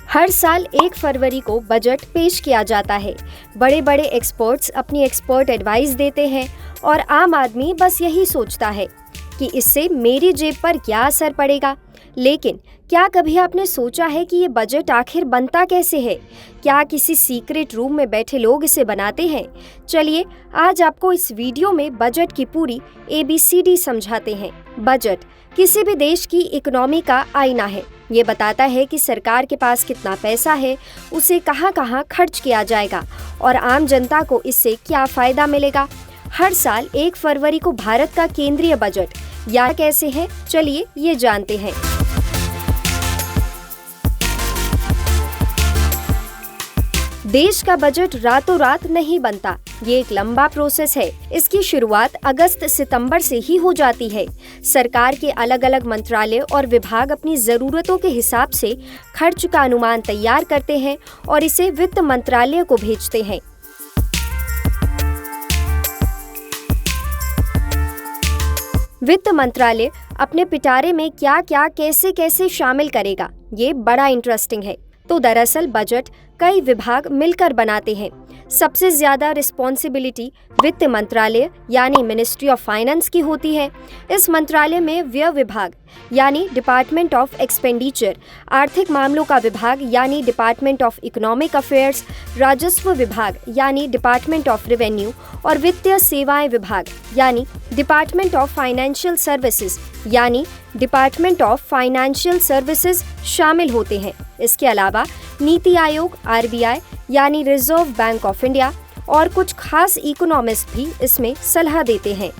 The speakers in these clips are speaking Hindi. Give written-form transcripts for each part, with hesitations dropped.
हर साल 1 फरवरी को बजट पेश किया जाता है। बड़े बड़े एक्सपर्ट्स अपनी एक्सपर्ट एडवाइस देते हैं और आम आदमी बस यही सोचता है कि इससे मेरी जेब पर क्या असर पड़ेगा। लेकिन क्या कभी आपने सोचा है कि ये बजट आखिर बनता कैसे है? क्या किसी सीक्रेट रूम में बैठे लोग इसे बनाते हैं? चलिए आज आपको इस वीडियो में बजट की पूरी ABCD समझाते हैं। बजट किसी भी देश की इकोनॉमी का आईना है। ये बताता है कि सरकार के पास कितना पैसा है, उसे कहाँ कहाँ खर्च किया जाएगा और आम जनता को इससे क्या फायदा मिलेगा। हर साल 1 फरवरी को भारत का केंद्रीय बजट या कैसे है, चलिए ये जानते हैं। देश का बजट रातों रात नहीं बनता, ये एक लंबा प्रोसेस है। इसकी शुरुआत अगस्त-सितंबर से ही हो जाती है। सरकार के अलग अलग मंत्रालय और विभाग अपनी जरूरतों के हिसाब से खर्च का अनुमान तैयार करते हैं और इसे वित्त मंत्रालय को भेजते हैं। वित्त मंत्रालय अपने पिटारे में क्या क्या कैसे कैसे शामिल करेगा, ये बड़ा इंटरेस्टिंग है। तो दरअसल बजट कई विभाग मिलकर बनाते हैं। सबसे ज्यादा रिस्पॉन्सिबिलिटी वित्त मंत्रालय यानी मिनिस्ट्री ऑफ फाइनेंस की होती है। इस मंत्रालय में व्यय विभाग यानी डिपार्टमेंट ऑफ एक्सपेंडिचर, आर्थिक मामलों का विभाग यानी डिपार्टमेंट ऑफ इकोनॉमिक अफेयर्स, राजस्व विभाग यानी डिपार्टमेंट ऑफ रेवेन्यू और वित्तीय सेवाएं विभाग यानी डिपार्टमेंट ऑफ फाइनेंशियल सर्विसेज यानी डिपार्टमेंट ऑफ फाइनेंशियल सर्विसेज शामिल होते हैं। इसके अलावा नीति आयोग, RBI यानी रिजर्व बैंक ऑफ इंडिया और कुछ खास इकोनॉमिस्ट भी इसमें सलाह देते हैं।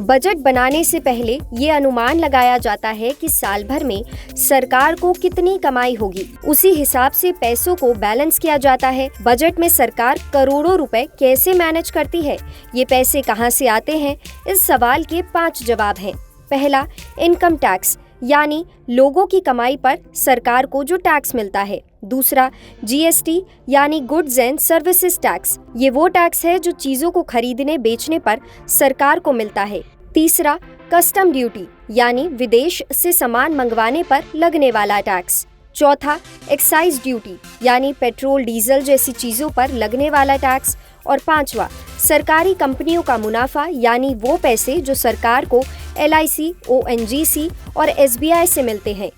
बजट बनाने से पहले ये अनुमान लगाया जाता है कि साल भर में सरकार को कितनी कमाई होगी। उसी हिसाब से पैसों को बैलेंस किया जाता है। बजट में सरकार करोड़ों रुपए कैसे मैनेज करती है, ये पैसे कहां से आते हैं? इस सवाल के 5 जवाब हैं। पहला, इनकम टैक्स यानी लोगों की कमाई पर सरकार को जो टैक्स मिलता है। दूसरा, GST यानी गुड्स एंड सर्विसेज टैक्स, ये वो टैक्स है जो चीजों को खरीदने बेचने पर सरकार को मिलता है। तीसरा, कस्टम ड्यूटी यानी विदेश से सामान मंगवाने पर लगने वाला टैक्स। चौथा, एक्साइज ड्यूटी यानी पेट्रोल डीजल जैसी चीजों पर लगने वाला टैक्स। और पांचवा, सरकारी कंपनियों का मुनाफा यानी वो पैसे जो सरकार को LIC, ONGC और SBI से मिलते हैं।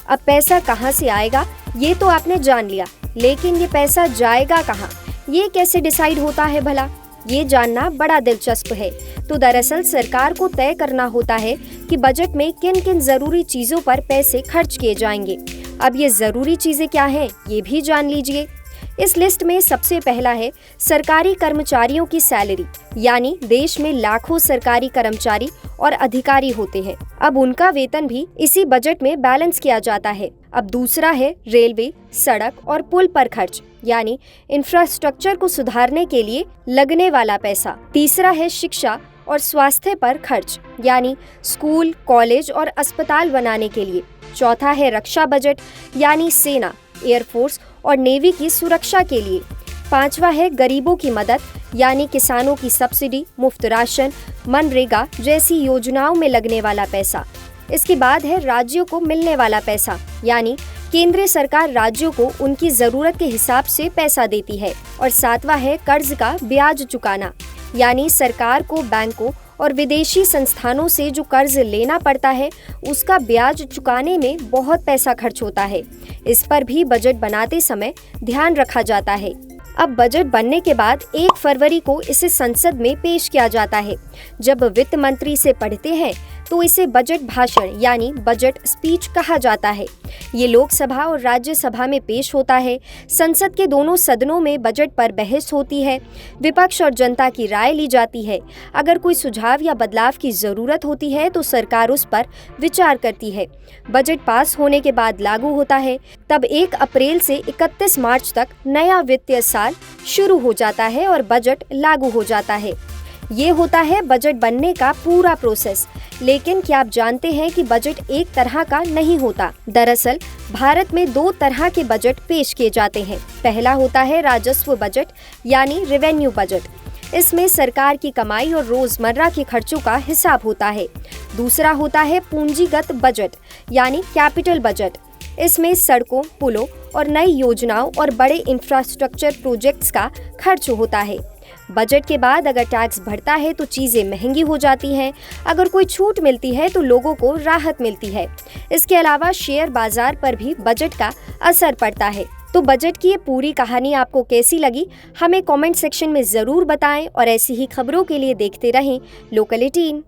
अब पैसा कहां से आएगा ये तो आपने जान लिया, लेकिन ये पैसा जाएगा कहां, ये कैसे डिसाइड होता है भला? ये जानना बड़ा दिलचस्प है। तो दरअसल सरकार को तय करना होता है कि बजट में किन किन जरूरी चीजों पर पैसे खर्च किए जाएंगे। अब ये जरूरी चीजें क्या हैं, ये भी जान लीजिए। इस लिस्ट में सबसे पहला है सरकारी कर्मचारियों की सैलरी, यानी देश में लाखों सरकारी कर्मचारी और अधिकारी होते हैं। अब उनका वेतन भी इसी बजट में बैलेंस किया जाता है। अब दूसरा है रेलवे, सड़क और पुल पर खर्च, यानी इंफ्रास्ट्रक्चर को सुधारने के लिए लगने वाला पैसा। तीसरा है शिक्षा और स्वास्थ्य पर खर्च, यानी स्कूल, कॉलेज और अस्पताल बनाने के लिए। चौथा है रक्षा बजट, यानी सेना, एयरफोर्स और नेवी की सुरक्षा के लिए। पांचवा है गरीबों की मदद, यानी किसानों की सब्सिडी, मुफ्त राशन, मनरेगा जैसी योजनाओं में लगने वाला पैसा। इसके बाद है राज्यों को मिलने वाला पैसा, यानी केंद्रीय सरकार राज्यों को उनकी जरूरत के हिसाब से पैसा देती है। और सातवां है कर्ज का ब्याज चुकाना, यानी सरकार को बैंकों और विदेशी संस्थानों से जो कर्ज लेना पड़ता है उसका ब्याज चुकाने में बहुत पैसा खर्च होता है। इस पर भी बजट बनाते समय ध्यान रखा जाता है। अब बजट बनने के बाद 1 फरवरी को इसे संसद में पेश किया जाता है। जब वित्त मंत्री इसे पढ़ते हैं तो इसे बजट भाषण यानी बजट स्पीच कहा जाता है। ये लोकसभा और राज्यसभा में पेश होता है। संसद के दोनों सदनों में बजट पर बहस होती है। विपक्ष और जनता की राय ली जाती है। अगर कोई सुझाव या बदलाव की जरूरत होती है तो सरकार उस पर विचार करती है। बजट पास होने के बाद लागू होता है। तब 1 अप्रैल से 31 मार्च तक नया वित्तीय साल शुरू हो जाता है और बजट लागू हो जाता है। ये होता है बजट बनने का पूरा प्रोसेस। लेकिन क्या आप जानते हैं कि बजट एक तरह का नहीं होता? दरअसल भारत में 2 तरह के बजट पेश किए जाते हैं। पहला होता है राजस्व बजट यानी रेवेन्यू बजट। इसमें सरकार की कमाई और रोजमर्रा के खर्चों का हिसाब होता है। दूसरा होता है पूंजीगत बजट यानी कैपिटल बजट। इसमें सड़कों, पुलों और नई योजनाओं और बड़े इंफ्रास्ट्रक्चर प्रोजेक्ट्स का खर्च होता है। बजट के बाद अगर टैक्स बढ़ता है तो चीज़ें महंगी हो जाती हैं, अगर कोई छूट मिलती है तो लोगों को राहत मिलती है। इसके अलावा शेयर बाजार पर भी बजट का असर पड़ता है। तो बजट की ये पूरी कहानी आपको कैसी लगी, हमें कमेंट सेक्शन में ज़रूर बताएं और ऐसी ही खबरों के लिए देखते रहें लोकल 18।